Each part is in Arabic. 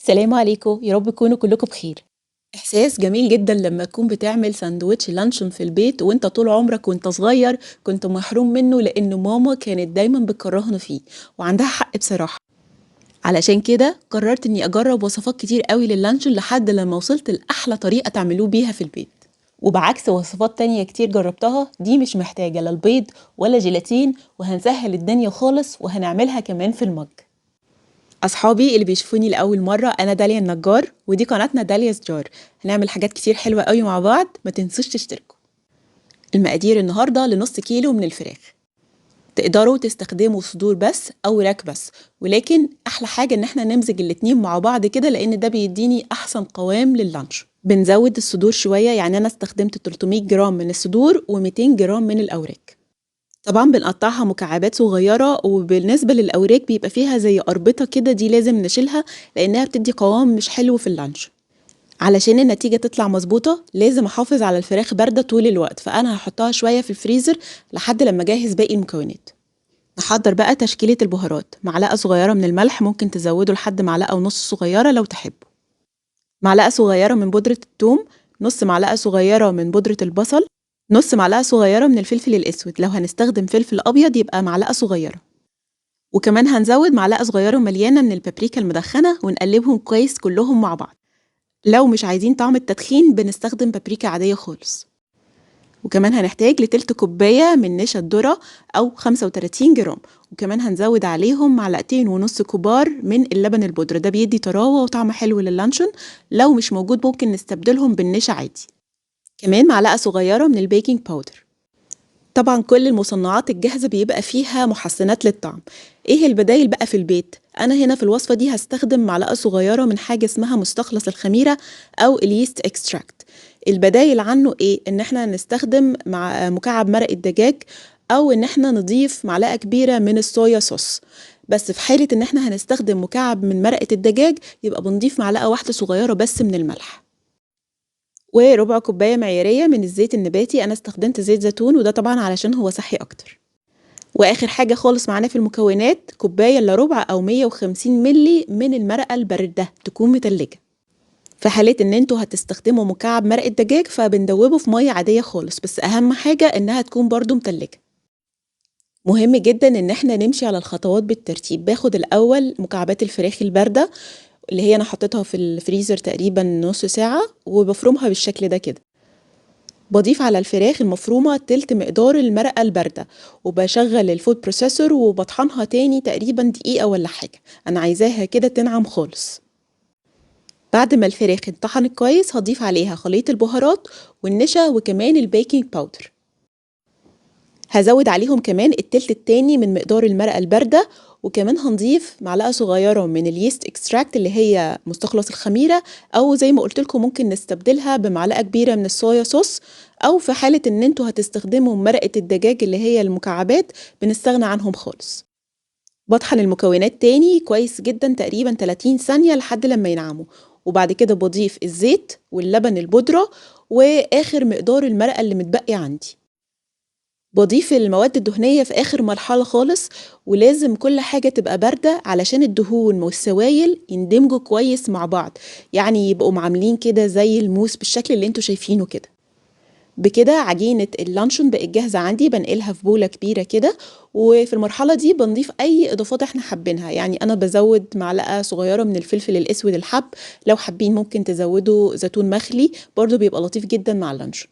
السلام عليكم، يا رب تكونوا كلكم بخير. إحساس جميل جدًا لمّا تكون بتعمل ساندوتش لانشون في البيت وأنت طول عمرك وأنت صغير كنت محروم منه لإن ماما كانت دايمًا بتكرهنا فيه، وعندها حق بصراحة. علشان كده قررت إني أجرب وصفات كتير أوي لللانشون لحد لمّا وصلت لأحلى طريقة تعملوه بيها في البيت. وبعكس وصفات تانية كتير جربتها، دي مش محتاجة لا البيض ولا جيلاتين، وهنسهل الدنيا خالص وهنعملها كمان في المج. أصحابي اللي بيشوفوني لأول مرة، أنا داليا النجار ودي قناتنا داليا's جار. هنعمل حاجات كتير حلوة قوي مع بعض، ما تنسوش تشتركوا. المقادير النهاردة لنص كيلو من الفراخ. تقدروا تستخدموا صدور بس أو وراك بس، ولكن أحلى حاجة إن احنا نمزج الاتنين مع بعض كده لأن ده بيديني أحسن قوام لللانش. بنزود الصدور شوية، يعني أنا استخدمت 300 جرام من الصدور و200 جرام من الأوراق. طبعا بنقطعها مكعبات صغيرة، وبالنسبة للأوراق بيبقى فيها زي أربطة كده، دي لازم نشيلها لأنها بتدي قوام مش حلو في اللانش. علشان النتيجة تطلع مظبوطة لازم أحافظ على الفراخ باردة طول الوقت، فأنا هحطها شوية في الفريزر لحد لما أجهز باقي المكونات. نحضر بقى تشكيلة البهارات. معلقة صغيرة من الملح، ممكن تزودوا لحد معلقة ونص صغيرة لو تحبوا. معلقة صغيرة من بودرة الثوم، نص معلقة صغيرة من بودرة البصل، نص معلقة صغيرة من الفلفل الأسود، لو هنستخدم فلفل أبيض يبقى معلقة صغيرة. وكمان هنزود معلقة صغيرة مليانة من البابريكا المدخنة ونقلبهم كويس كلهم مع بعض. لو مش عايزين طعم التدخين بنستخدم بابريكا عادية خالص. وكمان هنحتاج لتلت كوباية من نشا الذرة أو 35 جرام. وكمان هنزود عليهم معلقتين ونص كبار من اللبن البودرة، ده بيدي طراوة وطعم حلو لللانشون. لو مش موجود ممكن نستبدلهم بالنشا عادي. كمان معلقة صغيرة من البيكنج باودر. طبعا كل المصنعات الجاهزة بيبقى فيها محسنات للطعم. ايه البدايل بقى في البيت؟ انا هنا في الوصفة دي هستخدم معلقة صغيرة من حاجة اسمها مستخلص الخميرة او اليست اكستراكت. البدايل عنه ايه؟ ان احنا نستخدم مع مكعب مرق الدجاج، او ان احنا نضيف معلقة كبيرة من الصويا صوص. بس في حالة ان احنا هنستخدم مكعب من مرقة الدجاج يبقى بنضيف معلقة واحدة صغيرة بس من الملح. وربع كوباية معيارية من الزيت النباتي، أنا استخدمت زيت زيتون وده طبعا علشان هو صحي أكتر. وآخر حاجة خالص معانا في المكونات كوباية إلا ربع أو 150 ملي من المرقة الباردة تكون متلجة. في حالة إن انتوا هتستخدموا مكعب مرق الدجاج فبندوبه في مية عادية خالص، بس أهم حاجة إنها تكون برضو متلجة. مهم جدا إن احنا نمشي على الخطوات بالترتيب. باخد الأول مكعبات الفراخ الباردة اللي هي أنا حطيتها في الفريزر تقريبا نص ساعة، وبفرمها بالشكل ده كده. بضيف على الفراخ المفرومة تلت مقدار المرقة الباردة، وبشغل الفود بروسيسور وبطحنها تاني تقريبا دقيقة ولا حاجة. أنا عايزاها كده تنعم خالص. بعد ما الفراخ اتطحنت كويس هضيف عليها خليط البهارات والنشا وكمان البيكنج باودر. هزود عليهم كمان التلت التاني من مقدار المرقة الباردة، وكمان هنضيف معلقة صغيرة من اليست اكستراكت اللي هي مستخلص الخميرة، او زي ما قلت لكم ممكن نستبدلها بمعلقة كبيرة من الصويا صوص. او في حالة ان انتوا هتستخدموا مرقة الدجاج اللي هي المكعبات بنستغنى عنهم خالص. بطحن المكونات تاني كويس جدا تقريبا 30 ثانية لحد لما ينعموا. وبعد كده بضيف الزيت واللبن البودرة واخر مقدار المرقة اللي متبقي عندي. بضيف المواد الدهنية في آخر مرحلة خالص، ولازم كل حاجة تبقى باردة علشان الدهون والسوائل يندمجوا كويس مع بعض، يعني يبقوا عاملين كده زي الموس بالشكل اللي انتوا شايفينه كده. بكده عجينة اللانشون بقت جاهزة عندي، بنقلها في بولة كبيرة كده. وفي المرحلة دي بنضيف أي إضافات احنا حابينها، يعني أنا بزود معلقة صغيرة من الفلفل الأسود الحب، لو حابين ممكن تزودوا زيتون مخلي برضو بيبقى لطيف جدا مع اللانشون.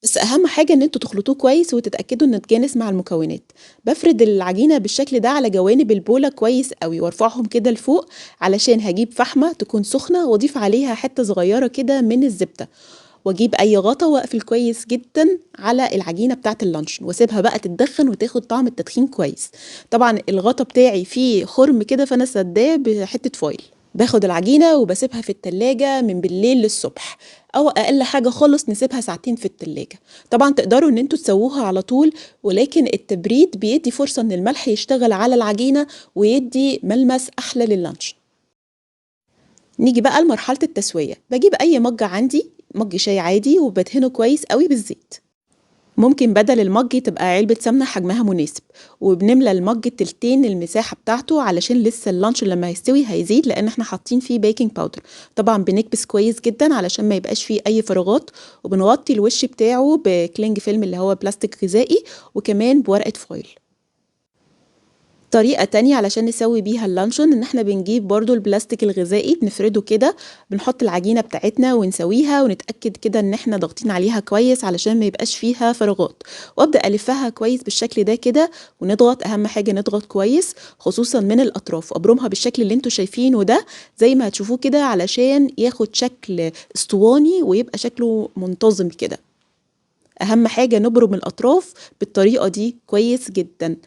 بس اهم حاجة ان انتوا تخلطوه كويس وتتأكدوا انه اتجانس مع المكونات. بفرد العجينة بالشكل ده على جوانب البولة كويس قوي وارفعهم كده لفوق، علشان هجيب فحمة تكون سخنة واضيف عليها حتة صغيرة كده من الزبدة، واجيب اي غطا واقفل كويس جدا على العجينة بتاعة اللانشون واسيبها بقى تتدخن وتاخد طعم التدخين كويس. طبعا الغطا بتاعي فيه خرم كده فانا سداه بحتة فويل. باخد العجينة وبسيبها في التلاجة من بالليل للصبح، او اقل حاجة خالص نسيبها ساعتين في التلاجة. طبعا تقدروا ان انتوا تسووها على طول، ولكن التبريد بيدي فرصة ان الملح يشتغل على العجينة ويدي ملمس احلى لللانش. نيجي بقى لمرحلة التسوية. بجيب اي مج عندي، مج شاي عادي، وبدهنه كويس قوي بالزيت. ممكن بدل المج تبقى علبة سمنة حجمها مناسب، وبنملى المج تلتين المساحة بتاعته علشان لسه اللانش لما هيستوي هيزيد لان احنا حاطين فيه بيكنج باودر. طبعا بنكبس كويس جدا علشان ما يبقاش فيه اي فراغات، وبنغطي الوش بتاعه بكلينج فيلم اللي هو بلاستيك غذائي، وكمان بورقة فويل. طريقة تانية علشان نسوي بيها اللانشون ان احنا بنجيب برضو البلاستيك الغذائي بنفرده كده، بنحط العجينة بتاعتنا ونسويها ونتأكد كده ان احنا ضاغطين عليها كويس علشان ما يبقاش فيها فراغات، وابدأ الفها كويس بالشكل ده كده، ونضغط، اهم حاجة نضغط كويس خصوصا من الاطراف، وابرمها بالشكل اللي انتوا شايفينه ده زي ما هتشوفوه كده علشان ياخد شكل اسطواني ويبقى شكله منتظم كده. اهم حاجة نبرم الاطراف بالطريقة دي كويس جدا.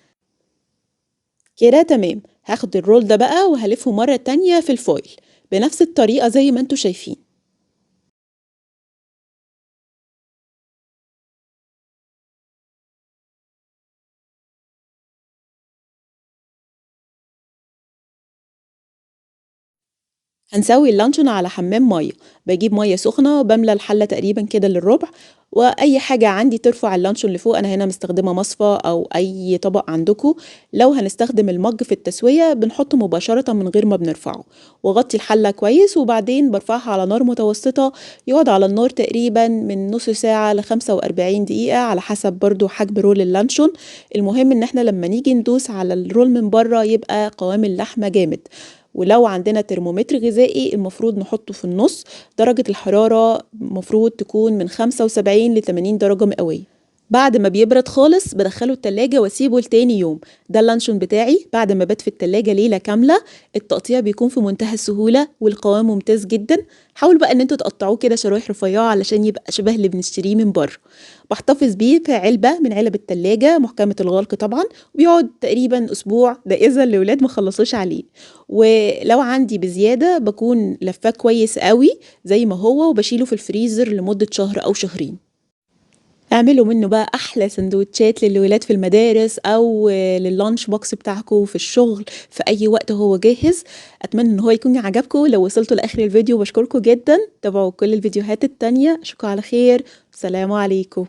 كده تمام، هاخد الرول ده بقى وهلفه مرة تانية في الفويل بنفس الطريقة زي ما انتوا شايفين. هنسوي اللانشون على حمام ميه، بجيب ميه سخنه بملى الحله تقريبا كده للربع، واي حاجه عندي ترفع اللانشون لفوق، انا هنا مستخدمه مصفى او اي طبق عندكم. لو هنستخدم المج في التسويه بنحطه مباشره من غير ما بنرفعه، واغطي الحله كويس، وبعدين برفعها على نار متوسطه، يقعد على النار تقريبا من نص ساعه ل45 دقيقه على حسب برضو حجم رول اللانشون. المهم ان احنا لما نيجي ندوس على الرول من بره يبقى قوام اللحمه جامد. ولو عندنا ترمومتر غذائي المفروض نحطه في النص، درجة الحرارة المفروض تكون من 75 ل 80 درجة مئوية. بعد ما بيبرد خالص بدخله التلاجة واسيبه لتاني يوم. ده اللانشون بتاعي بعد ما بات في التلاجة ليلة كاملة. التقطيع بيكون في منتهى السهولة والقوام ممتاز جدا. حاولوا بقى ان انتوا تقطعوه كده شرايح رفيعة علشان يبقى شبه اللي بنشتريه من بره. بحتفظ بيه في علبة من علب التلاجة محكمة الغلق طبعا، وبيقعد تقريبا اسبوع، ده اذا الولاد ما خلصوش عليه. ولو عندي بزيادة بكون لفاه كويس قوي زي ما هو، وبشيله في الفريزر لمدة شهر او شهرين. اعملوا منه بقى احلى سندوتشات للولاد في المدارس او لللانش بوكس بتاعكم في الشغل في اي وقت هو جاهز. اتمنى ان هو يكون عجبكم. لو وصلتوا لاخر الفيديو بشكركم جدا، تابعوا كل الفيديوهات التانية. اشوفكم على خير، السلام عليكم.